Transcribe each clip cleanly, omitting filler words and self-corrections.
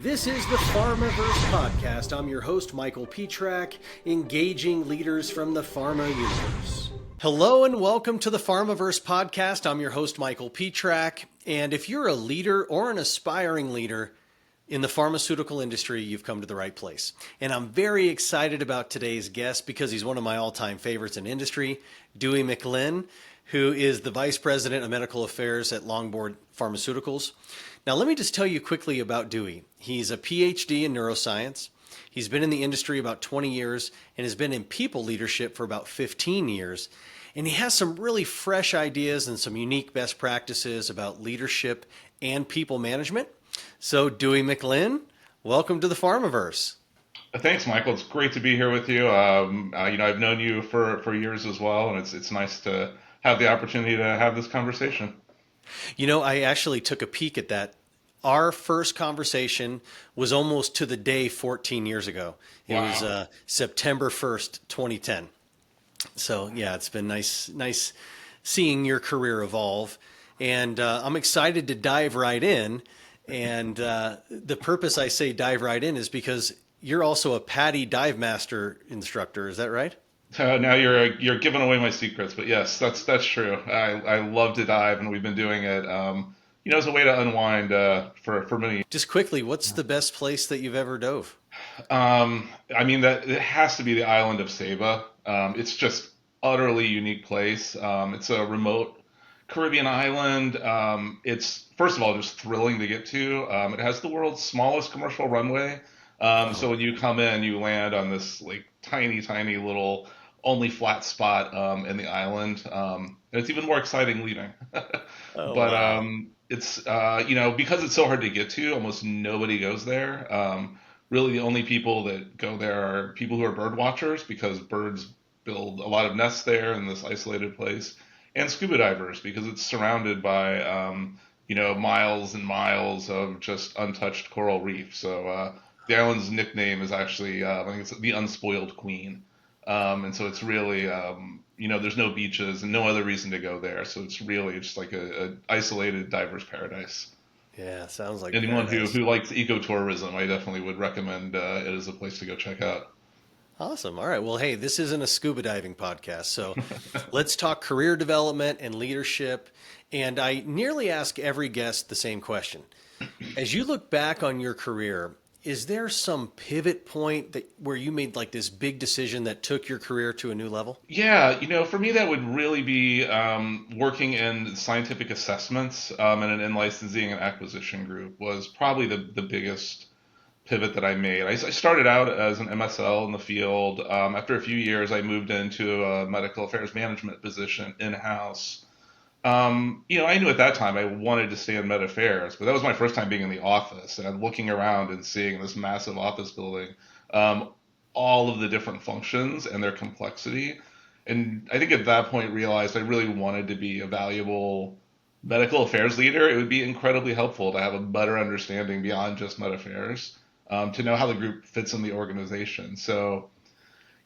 This is the Pharmaverse podcast. I'm your host, Michael Petrak, engaging leaders from the pharma universe. Hello and welcome to the Pharmaverse podcast. I'm your host, Michael Petrak. And if you're a leader or an aspiring leader in the pharmaceutical industry, you've come to the right place. And I'm very excited about today's guest because he's one of my all-time favorites in industry, Dewey McLin, who is the Vice President of Medical Affairs at Longboard Pharmaceuticals. Now, let me just tell you quickly about Dewey. He's a PhD in neuroscience. He's been in the industry about 20 years and has been in people leadership for about 15 years. And he has some really fresh ideas and some unique best practices about leadership and people management. So, Dewey McLin, welcome to the Pharmaverse. Thanks, Michael. It's great to be here with you. I've known you for years as well, and it's nice to have the opportunity to have this conversation. You know, I actually took a peek at that. Our first conversation was almost to the day 14 years ago. It was September 1st, 2010. So, yeah, it's been nice seeing your career evolve. And I'm excited to dive right in. And the purpose I say dive right in is because you're also a PADI dive master instructor. Is that right? Now you're giving away my secrets, but yes, that's true. I love to dive, and we've been doing it, as a way to unwind for many. Just quickly, what's the best place that you've ever dove? That it has to be the island of Saba. It's just utterly unique place. It's a remote Caribbean island. It's first of all just thrilling to get to. It has the world's smallest commercial runway. So when you come in, you land on this like tiny little only flat spot in the island, and it's even more exciting leaving. Wow. It's because it's so hard to get to, almost nobody goes there. Really, the only people that go there are people who are bird watchers because birds build a lot of nests there in this isolated place, and scuba divers because it's surrounded by miles and miles of just untouched coral reef. So the island's nickname is actually I think it's the Unspoiled Queen. And so it's really, there's no beaches and no other reason to go there. So it's really just like a isolated diver's paradise. Yeah, sounds like anyone paradise. who likes ecotourism, I definitely would recommend it as a place to go check out. Awesome. All right. Well, hey, this isn't a scuba diving podcast, so let's talk career development and leadership. And I nearly ask every guest the same question. As you look back on your career, is there some pivot point where you made like this big decision that took your career to a new level? Yeah, for me that would really be working in scientific assessments and an in-licensing and acquisition group was probably the biggest pivot that I made. I started out as an MSL in the field. After a few years, I moved into a medical affairs management position in-house. I knew at that time I wanted to stay in med affairs, but that was my first time being in the office and looking around and seeing this massive office building, all of the different functions and their complexity. And I think at that point realized I really wanted to be a valuable medical affairs leader. It would be incredibly helpful to have a better understanding beyond just med affairs, to know how the group fits in the organization. So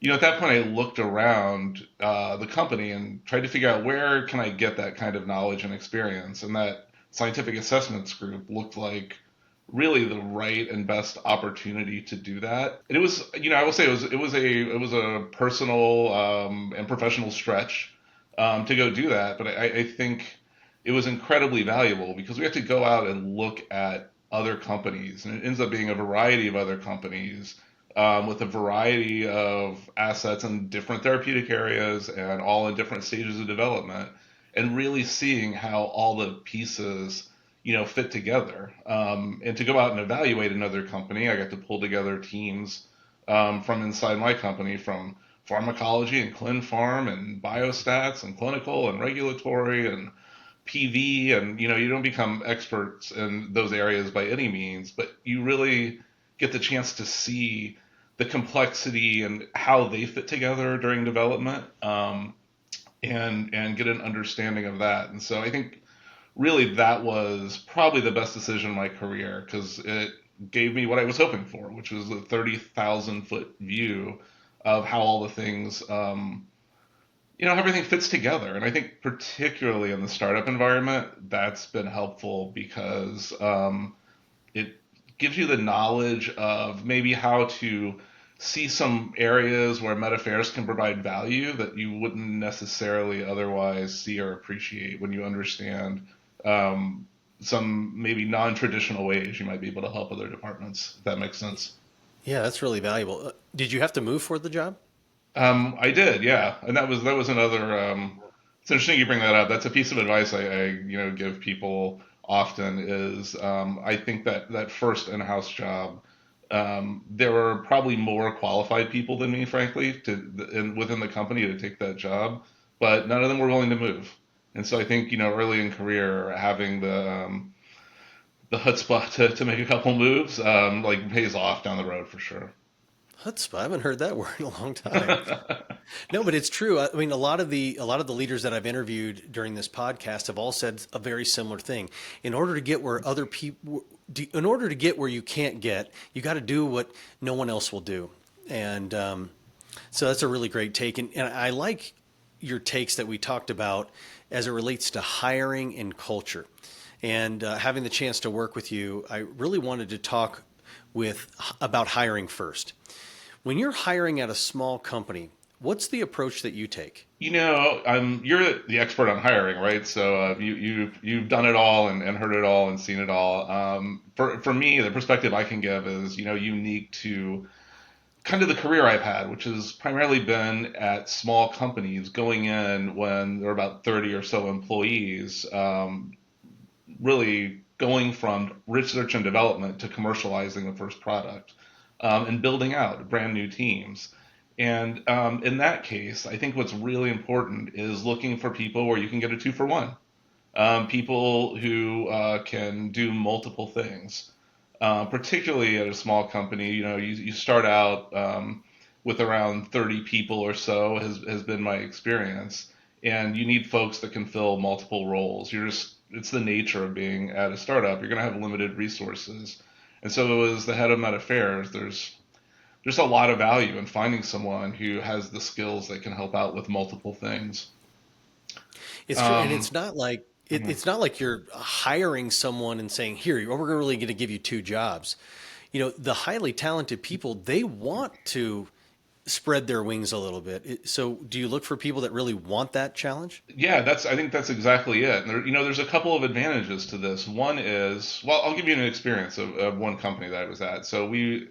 at that point, I looked around the company and tried to figure out where can I get that kind of knowledge and experience. And that scientific assessments group looked like really the right and best opportunity to do that. And it was, I will say it was a personal and professional stretch to go do that. But I think it was incredibly valuable because we had to go out and look at other companies, and it ends up being a variety of other companies. With a variety of assets in different therapeutic areas and all in different stages of development, and really seeing how all the pieces, fit together. And to go out and evaluate another company, I got to pull together teams from inside my company, from pharmacology and clin pharm and biostats and clinical and regulatory and PV. And, you don't become experts in those areas by any means, but you really get the chance to see the complexity and how they fit together during development, and get an understanding of that. And so I think really that was probably the best decision in my career because it gave me what I was hoping for, which was a 30,000 foot view of how all the things, everything fits together. And I think particularly in the startup environment, that's been helpful because it gives you the knowledge of maybe how to see some areas where med affairs can provide value that you wouldn't necessarily otherwise see or appreciate when you understand some maybe non-traditional ways you might be able to help other departments, if that makes sense. Yeah, that's really valuable. Did you have to move for the job? I did, yeah, and that was another. It's interesting you bring that up. That's a piece of advice I give people often is I think that first in-house job, there were probably more qualified people than me, frankly, within the company to take that job, but none of them were willing to move. And so I think early in career having the chutzpah to make a couple moves like pays off down the road for sure. Chutzpah. I haven't heard that word in a long time. No, but it's true. I mean, a lot of the leaders that I've interviewed during this podcast have all said a very similar thing. In order to get where other people, in order to get where you can't get, you got to do what no one else will do. And so that's a really great take. And I like your takes that we talked about as it relates to hiring and culture. And having the chance to work with you, I really wanted to talk about hiring first. When you're hiring at a small company, what's the approach that you take? You're the expert on hiring, right? So you've done it all and heard it all and seen it all. For me, the perspective I can give is unique to kind of the career I've had, which has primarily been at small companies, going in when there are about 30 or so employees, really going from research and development to commercializing the first product, and building out brand new teams. And in that case, I think what's really important is looking for people where you can get a two for one. People who can do multiple things. Particularly at a small company, you start out with around 30 people or so has been my experience, and you need folks that can fill multiple roles. It's the nature of being at a startup. You're going to have limited resources, and so as the head of Med Affairs, there's a lot of value in finding someone who has the skills that can help out with multiple things. It's true, and Um, it's not like mhm. it's not like you're hiring someone and saying, "Here, we're really going to give you two jobs." The highly talented people, they want to spread their wings a little bit. So, do you look for people that really want that challenge? Yeah, I think that's exactly it. And there's a couple of advantages to this. One is, well, I'll give you an experience of one company that I was at. So we're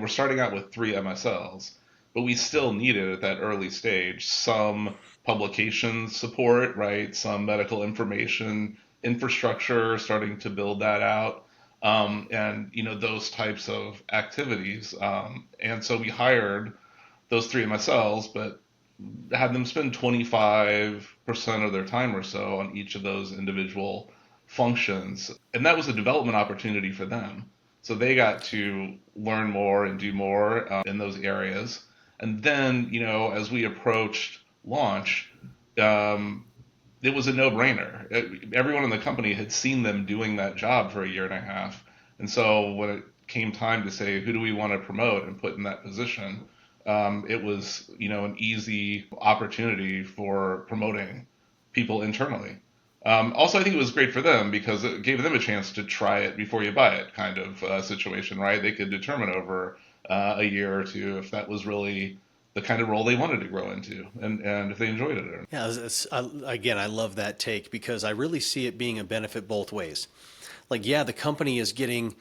starting out with three MSLs, but we still needed at that early stage some publication support, right? Some medical information infrastructure, starting to build that out, and those types of activities. And so we hired those three MSLs, but had them spend 25% of their time or so on each of those individual functions. And that was a development opportunity for them. So they got to learn more and do more in those areas. And then, as we approached launch, um, it was a no-brainer. Everyone in the company had seen them doing that job for a year and a half. And so when it came time to say, who do we want to promote and put in that position, it was, an easy opportunity for promoting people internally. Also, I think it was great for them because it gave them a chance to try it before you buy it kind of situation, right? They could determine over a year or two if that was really the kind of role they wanted to grow into and if they enjoyed it or not. Yeah, again, I love that take because I really see it being a benefit both ways. Like, yeah, the company is getting,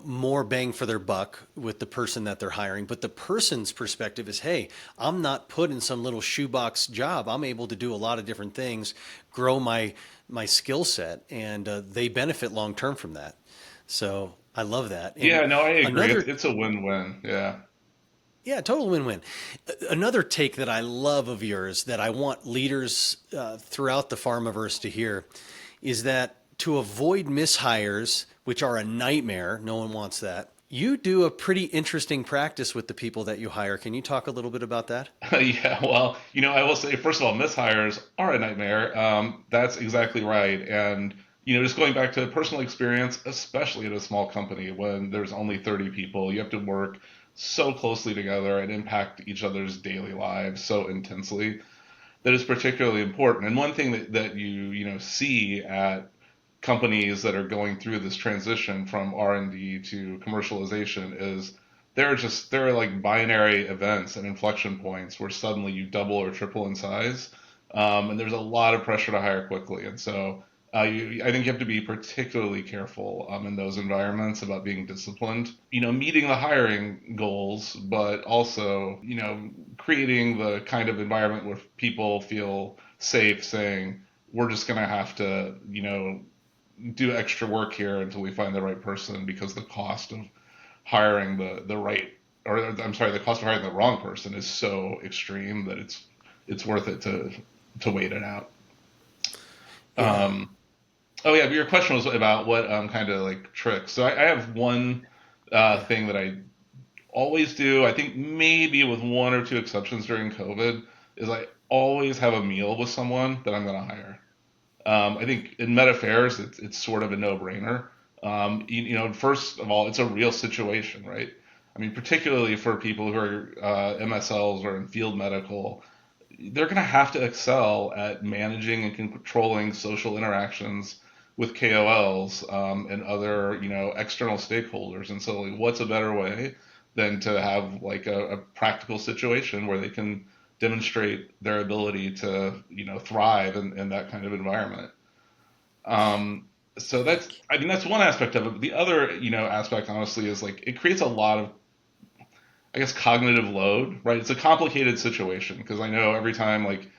more bang for their buck with the person that they're hiring, but the person's perspective is, hey, I'm not put in some little shoebox job. I'm able to do a lot of different things, grow my skill set, and they benefit long term from that. So I love that. And Yeah, no, I agree. another It's a win-win. Yeah. Yeah, total win-win. Another take that I love of yours that I want leaders throughout the Pharmaverse to hear is that to avoid mishires, which are a nightmare, no one wants that. You do a pretty interesting practice with the people that you hire. Can you talk a little bit about that? Yeah, well, I will say, first of all, mishires are a nightmare. That's exactly right. And, just going back to personal experience, especially at a small company when there's only 30 people, you have to work so closely together and impact each other's daily lives so intensely that is particularly important. And one thing that you see at companies that are going through this transition from R&D to commercialization is there are like binary events and inflection points where suddenly you double or triple in size, and there's a lot of pressure to hire quickly. And so I think you have to be particularly careful in those environments about being disciplined, meeting the hiring goals, but also, creating the kind of environment where people feel safe saying, we're just going to have to, do extra work here until we find the right person because the cost of hiring the right, or I'm sorry, the cost of hiring the wrong person is so extreme that it's worth it to wait it out. Yeah. Oh yeah, but your question was about what kind of like tricks. So I have one thing that I always do. I think maybe with one or two exceptions during COVID, is I always have a meal with someone that I'm going to hire. I think in med affairs, it's sort of a no-brainer. First of all, it's a real situation, right? I mean, particularly for people who are MSLs or in field medical, they're going to have to excel at managing and controlling social interactions with KOLs and other, external stakeholders. And so, like, what's a better way than to have like a practical situation where they can demonstrate their ability to, thrive in that kind of environment. So that's one aspect of it. But the other, aspect honestly is like it creates a lot of, I guess, cognitive load, right? It's a complicated situation because I know every time like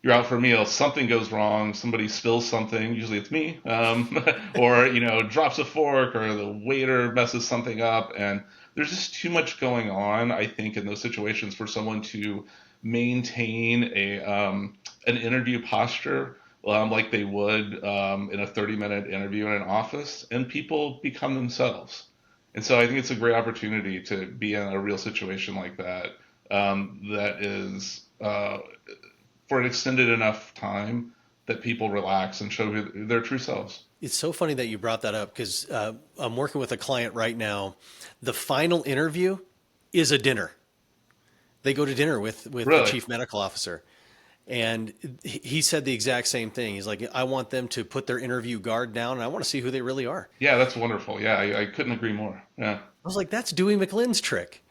you're out for a meal, something goes wrong, somebody spills something, usually it's me, or, drops a fork or the waiter messes something up. And there's just too much going on, I think, in those situations for someone to maintain an interview posture like they would in a 30-minute interview in an office, and people become themselves. And so I think it's a great opportunity to be in a real situation like that, that is for an extended enough time that people relax and show their true selves. It's so funny that you brought that up because I'm working with a client right now. The final interview is a dinner. They go to dinner with Really? the chief medical officer. And he said the exact same thing. He's like, I want them to put their interview guard down and I want to see who they really are. Yeah, that's wonderful. Yeah, I couldn't agree more. Yeah. I was like, that's Dewey McLin's trick.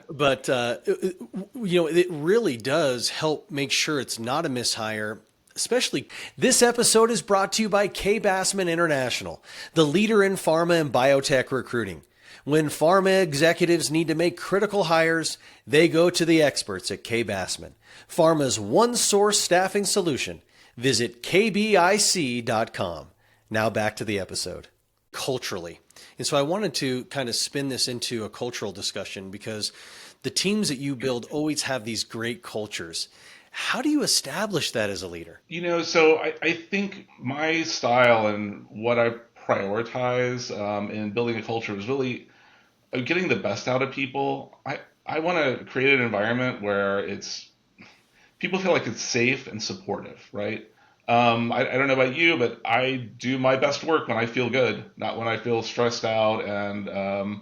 But, it really does help make sure it's not a mishire. Especially, this episode is brought to you by K. Bassman International, the leader in pharma and biotech recruiting. When pharma executives need to make critical hires, they go to the experts at K. Bassman, pharma's one-source staffing solution. Visit kbic.com. Now back to the episode. Culturally. And so I wanted to kind of spin this into a cultural discussion because the teams that you build always have these great cultures. How do you establish that as a leader? So I think my style and what I prioritize in building a culture is really getting the best out of people. I want to create an environment where people feel like it's safe and supportive, right? I don't know about you, but I do my best work when I feel good, not when I feel stressed out and,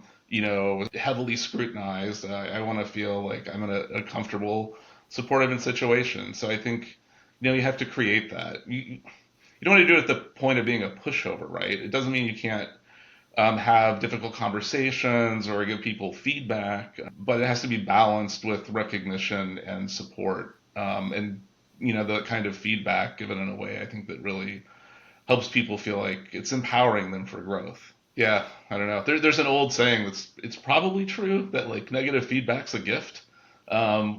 heavily scrutinized. I want to feel like I'm in a comfortable, supportive situation. So I think, you have to create that. You don't want to do it at the point of being a pushover, right? It doesn't mean you can't have difficult conversations or give people feedback, but it has to be balanced with recognition and support. And the kind of feedback given in a way I think that really helps people feel like it's empowering them for growth. Yeah, I don't know. There's an old saying it's probably true that like negative feedback's a gift,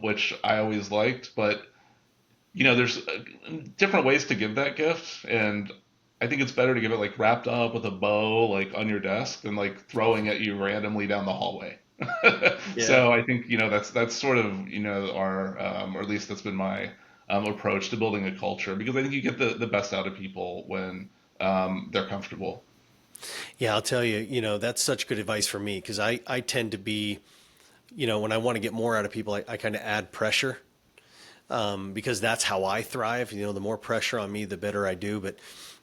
which I always liked, but there's different ways to give that gift, and I think it's better to give it like wrapped up with a bow, like on your desk, than like throwing at you randomly down the hallway. Yeah. So I think that's sort of our or at least that's been my approach to building a culture, because I think you get the best out of people when they're comfortable. Yeah, I'll tell you, that's such good advice for me because I tend to be, when I want to get more out of people, I kind of add pressure because that's how I thrive. The more pressure on me, the better I do. But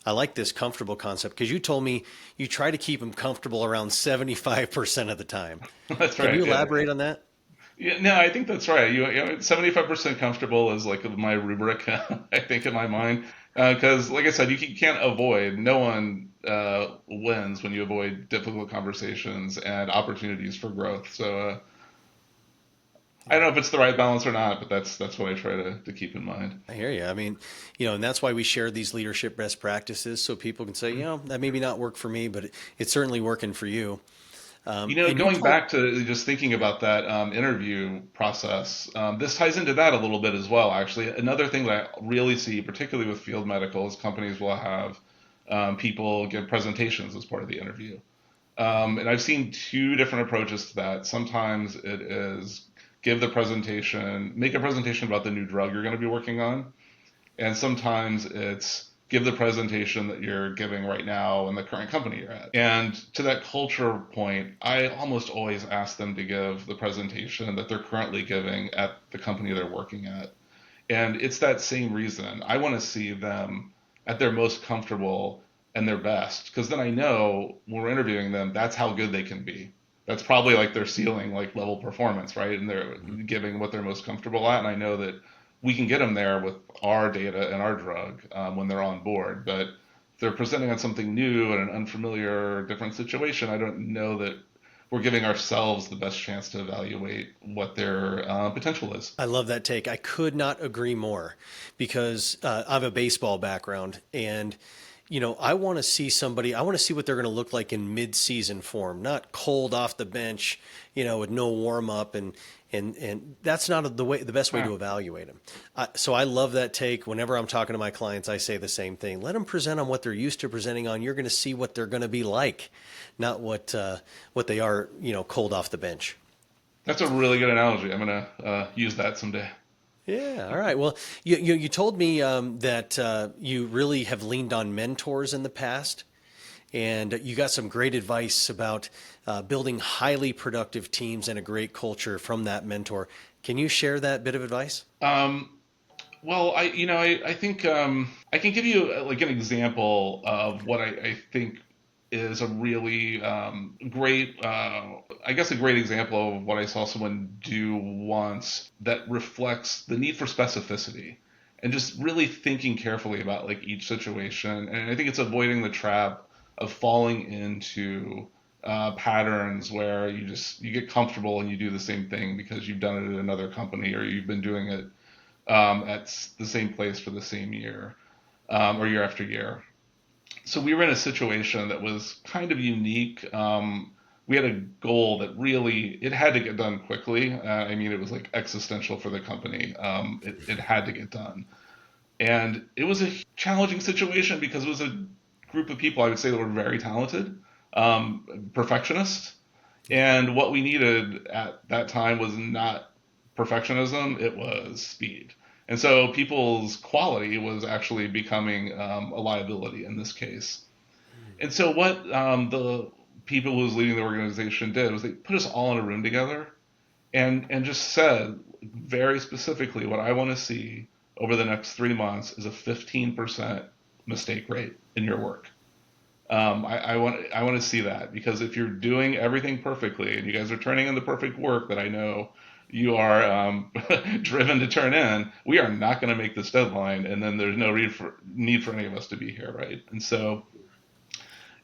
I like this comfortable concept because you told me you try to keep them comfortable around 75% of the time. That's right. Can you elaborate on that? Yeah, no, I think that's right. 75% comfortable is like my rubric, I think, in my mind. Because, like I said, you can't avoid. No one wins when you avoid difficult conversations and opportunities for growth. So I don't know if it's the right balance or not, but that's what I try to keep in mind. I hear you. I mean, and that's why we share these leadership best practices so people can say, that maybe not work for me, but it's certainly working for you. And you Going told, back to just thinking about that interview process, this ties into that a little bit as well, actually. Another thing that I really see, particularly with field medicals, companies will have people give presentations as part of the interview. And I've seen two different approaches to that. Sometimes it is give the presentation, make a presentation about the new drug you're going to be working on. And sometimes it's give the presentation that you're giving right now in the current company you're at. And to that culture point, I almost always ask them to give the presentation that they're currently giving at the company they're working at. And it's that same reason. I want to see them at their most comfortable and their best, because then I know when we're interviewing them, that's how good they can be. That's probably like their ceiling, like level performance, right? And they're giving what they're most comfortable at. And I know that we can get them there with our data and our drug when they're on board. But if they're presenting on something new and an unfamiliar, different situation, I don't know that we're giving ourselves the best chance to evaluate what their potential is. I love that take. I could not agree more because I have a baseball background and I want to see somebody, I want to see what they're going to look like in mid-season form, not cold off the bench, with no warm up and that's not the best way to evaluate them. So I love that take. Whenever I'm talking to my clients, I say the same thing. Let them present on what they're used to presenting on. You're going to see what they're going to be like, not what they are, cold off the bench. That's a really good analogy. I'm going to use that someday. Yeah. All right. Well, you told me that you really have leaned on mentors in the past, and you got some great advice about building highly productive teams and a great culture from that mentor. Can you share that bit of advice? Well, I think I can give you like an example of what I think is a really great, I guess, a great example of what I saw someone do once that reflects the need for specificity and just really thinking carefully about like each situation. And I think it's avoiding the trap of falling into patterns where you get comfortable and you do the same thing because you've done it at another company or you've been doing it at the same place for the same year or year after year. So we were in a situation that was kind of unique. We had a goal that really it had to get done quickly. I mean, it was like existential for the company. It had to get done, and it was a challenging situation because it was a group of people I would say that were very talented, perfectionists, and what we needed at that time was not perfectionism; it was speed. And so people's quality was actually becoming a liability in this case. And so what the people who was leading the organization did was they put us all in a room together and just said very specifically what I want to see over the next 3 months is a 15% mistake rate in your work. I want to see that because if you're doing everything perfectly and you guys are turning in the perfect work that I know you are driven to turn in, we are not going to make this deadline, and then there's no need for any of us to be here, right? And so,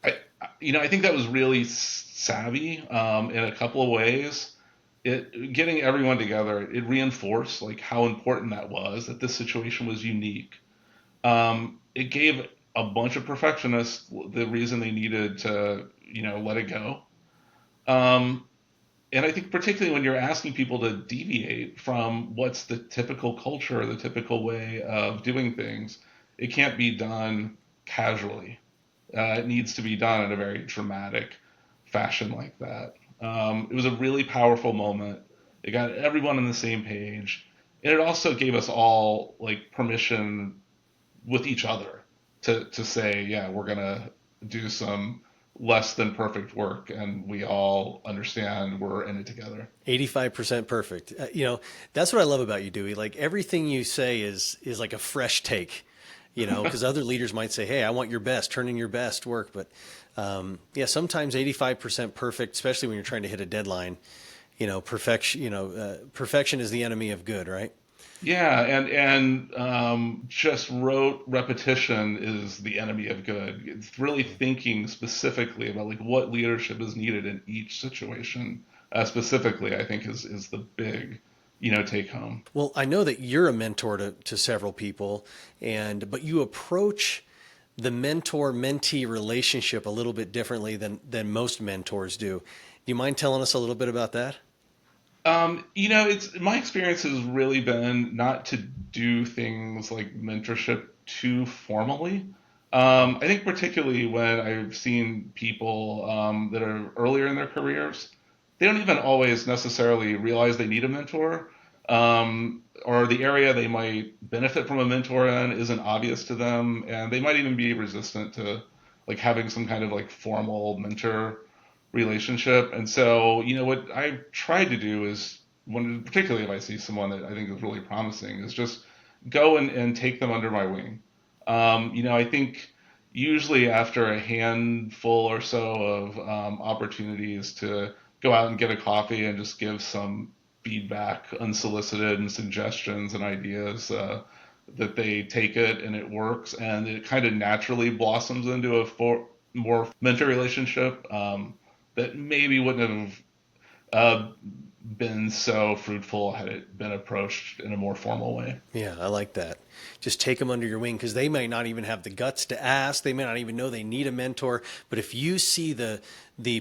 I think that was really savvy in a couple of ways. Getting everyone together, it reinforced like how important that was. That this situation was unique. It gave a bunch of perfectionists the reason they needed to, let it go. And I think particularly when you're asking people to deviate from what's the typical culture, the typical way of doing things, it can't be done casually. It needs to be done in a very dramatic fashion like that. It was a really powerful moment. It got everyone on the same page. And it also gave us all like permission with each other to say, yeah, we're going to do some less than perfect work and we all understand we're in it together. 85% perfect. That's what I love about you, Dewey. Like everything you say is like a fresh take, because other leaders might say, hey, I want your best, turn in your best work. But sometimes 85% perfect, especially when you're trying to hit a deadline, perfection is the enemy of good, right? Yeah, and just rote repetition is the enemy of good. It's really thinking specifically about like what leadership is needed in each situation. Specifically, I think is the big, take home. Well, I know that you're a mentor to several people, but you approach the mentor mentee relationship a little bit differently than most mentors do. Do you mind telling us a little bit about that? It's my experience has really been not to do things like mentorship too formally. I think particularly when I've seen people that are earlier in their careers, they don't even always necessarily realize they need a mentor, or the area they might benefit from a mentor in isn't obvious to them, and they might even be resistant to like having some kind of like formal mentor relationship. And so, what I've tried to do is particularly if I see someone that I think is really promising, is just go and take them under my wing. I think usually after a handful or so of opportunities to go out and get a coffee and just give some feedback unsolicited and suggestions and ideas, that they take it and it works and it kind of naturally blossoms into a more mentor relationship that maybe wouldn't have been so fruitful had it been approached in a more formal way. Yeah, I like that. Just take them under your wing because they may not even have the guts to ask. They may not even know they need a mentor. But if you see the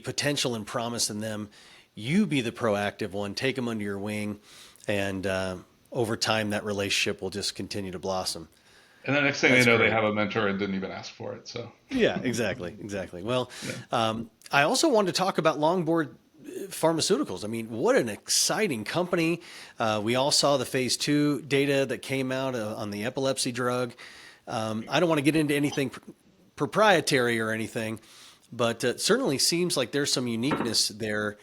potential and promise in them, you be the proactive one. Take them under your wing, and over time, that relationship will just continue to blossom. And the next thing they That's know, they great. have a mentor and didn't even ask for it. So, Yeah, exactly, exactly. Well, yeah. I also wanted to talk about Longboard Pharmaceuticals. I mean, what an exciting company. We all saw the phase 2 data that came out on the epilepsy drug. I don't want to get into anything proprietary or anything, but it certainly seems like there's some uniqueness there.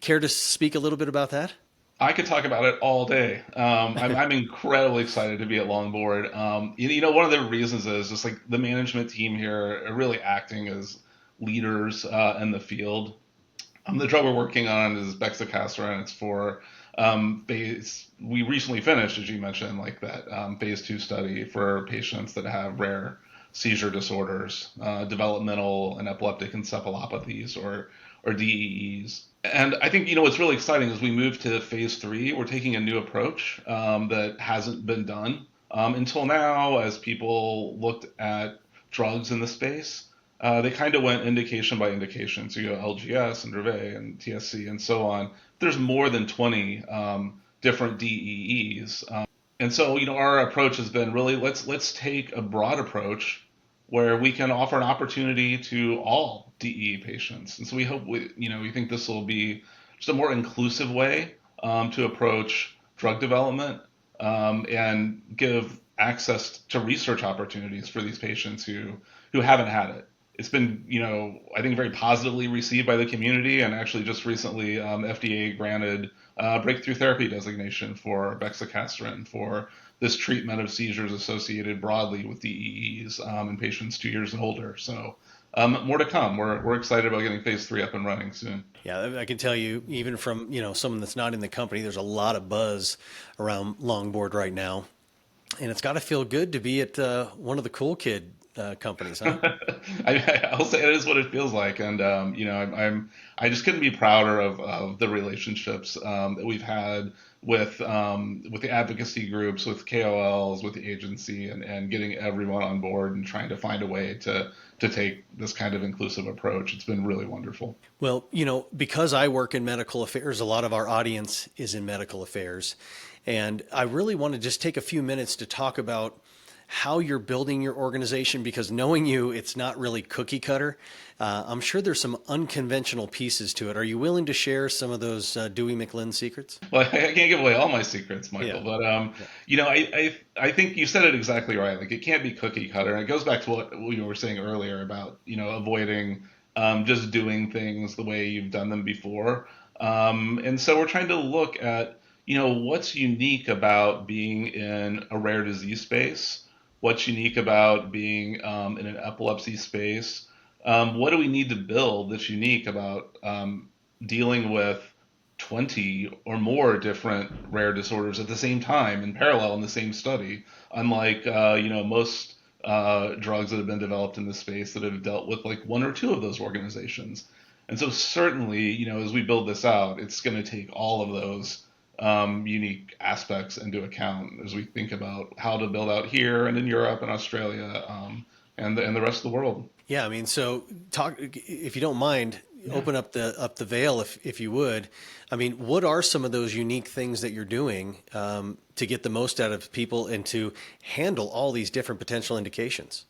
Care to speak a little bit about that? I could talk about it all day. I'm incredibly excited to be at Longboard. One of the reasons is just like the management team here are really acting as leaders in the field. The drug we're working on is bexicaserin. It's for we recently finished, as you mentioned, like that phase 2 study for patients that have rare seizure disorders, developmental and epileptic encephalopathies, or DEEs. And I think what's really exciting is we move to phase 3. We're taking a new approach that hasn't been done until now, as people looked at drugs in the space. They kind of went indication by indication. So you go LGS and Dravet and TSC and so on. There's more than 20 different DEEs. And so, our approach has been really let's take a broad approach where we can offer an opportunity to all DEE patients. And so we think this will be just a more inclusive way to approach drug development and give access to research opportunities for these patients who haven't had it. It's been, I think very positively received by the community, and actually just recently FDA granted breakthrough therapy designation for bexicaserin for this treatment of seizures associated broadly with DEEs in patients 2 years and older. So more to come. We're excited about getting phase 3 up and running soon. Yeah, I can tell you, even from someone that's not in the company, there's a lot of buzz around Longboard right now, and it's got to feel good to be at one of the cool kid companies, huh? I'll say it is what it feels like, and I just couldn't be prouder of the relationships that we've had with the advocacy groups, with KOLs, with the agency, and getting everyone on board and trying to find a way to take this kind of inclusive approach. It's been really wonderful. Well, because I work in medical affairs, a lot of our audience is in medical affairs, and I really want to just take a few minutes to talk about how you're building your organization, because knowing you, it's not really cookie cutter. I'm sure there's some unconventional pieces to it. Are you willing to share some of those Dewey McLin secrets? Well, I can't give away all my secrets, Michael, Yeah. but Yeah. I think you said it exactly right. Like it can't be cookie cutter, and it goes back to what we were saying earlier about avoiding just doing things the way you've done them before. And so we're trying to look at what's unique about being in a rare disease space, what's unique about being in an epilepsy space. What do we need to build that's unique about dealing with 20 or more different rare disorders at the same time in parallel in the same study, unlike most drugs that have been developed in this space that have dealt with like one or two of those organizations. And so certainly, as we build this out, it's going to take all of those unique aspects into account as we think about how to build out here and in Europe and Australia, and the rest of the world. Yeah, I mean, so talk, if you don't mind, open up the veil, if you would. I mean, what are some of those unique things that you're doing to get the most out of people and to handle all these different potential indications?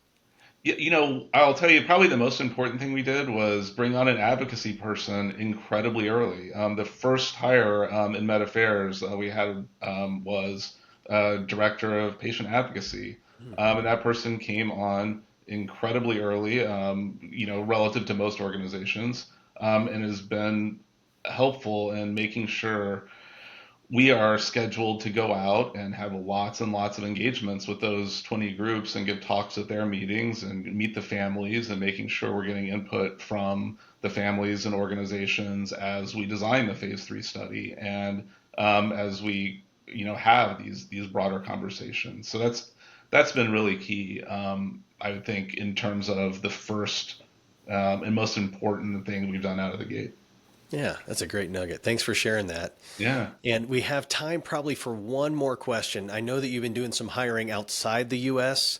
I'll tell you, probably the most important thing we did was bring on an advocacy person incredibly early. The first hire in Med Affairs we had was director of patient advocacy, and that person came on incredibly early, relative to most organizations, and has been helpful in making sure we are scheduled to go out and have lots and lots of engagements with those 20 groups and give talks at their meetings and meet the families and making sure we're getting input from the families and organizations as we design the phase 3 study and as we have these broader conversations. So that's been really key, I would think, in terms of the first and most important thing we've done out of the gate. Yeah, that's a great nugget. Thanks for sharing that. Yeah. And we have time probably for one more question. I know that you've been doing some hiring outside the U.S.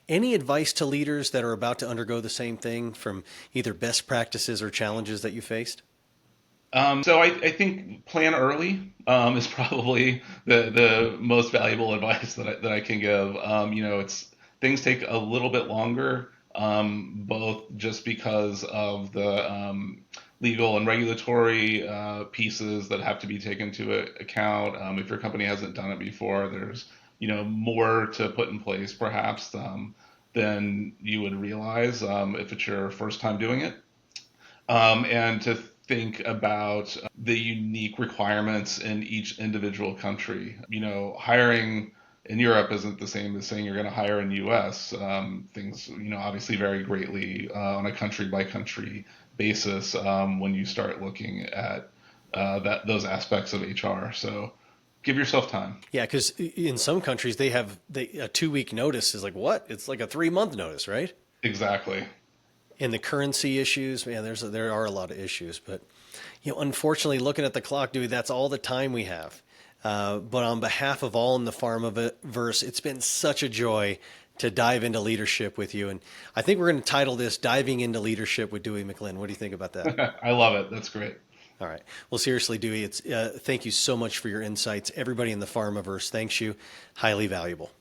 Any advice to leaders that are about to undergo the same thing from either best practices or challenges that you faced? So I think plan early is probably the most valuable advice that I can give. Things take a little bit longer, both just because of the legal and regulatory pieces that have to be taken into account. If your company hasn't done it before, there's more to put in place perhaps than you would realize if it's your first time doing it, and to think about the unique requirements in each individual country. Hiring in Europe isn't the same as saying you're going to hire in the U.S. Things obviously vary greatly on a country by country basis when you start looking at those aspects of HR. So give yourself time. Yeah, because in some countries a 2-week notice is like what? It's like a 3-month notice, right? Exactly. And the currency issues, man, there are a lot of issues. But unfortunately, looking at the clock, Dewey, that's all the time we have. But on behalf of all in the Pharmaverse, it's been such a joy to dive into leadership with you. And I think we're going to title this Diving into Leadership with Dewey McLin. What do you think about that? I love it. That's great. All right. Well, seriously, Dewey, thank you so much for your insights. Everybody in the Pharmaverse, thanks you. Highly valuable.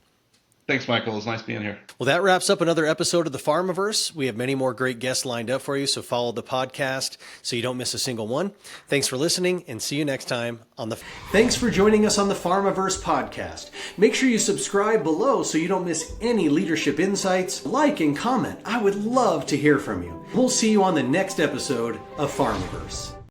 Thanks, Michael. It was nice being here. Well, that wraps up another episode of the Pharmaverse. We have many more great guests lined up for you, so follow the podcast so you don't miss a single one. Thanks for listening, and see you next time on the... Thanks for joining us on the Pharmaverse podcast. Make sure you subscribe below so you don't miss any leadership insights. Like and comment. I would love to hear from you. We'll see you on the next episode of Pharmaverse.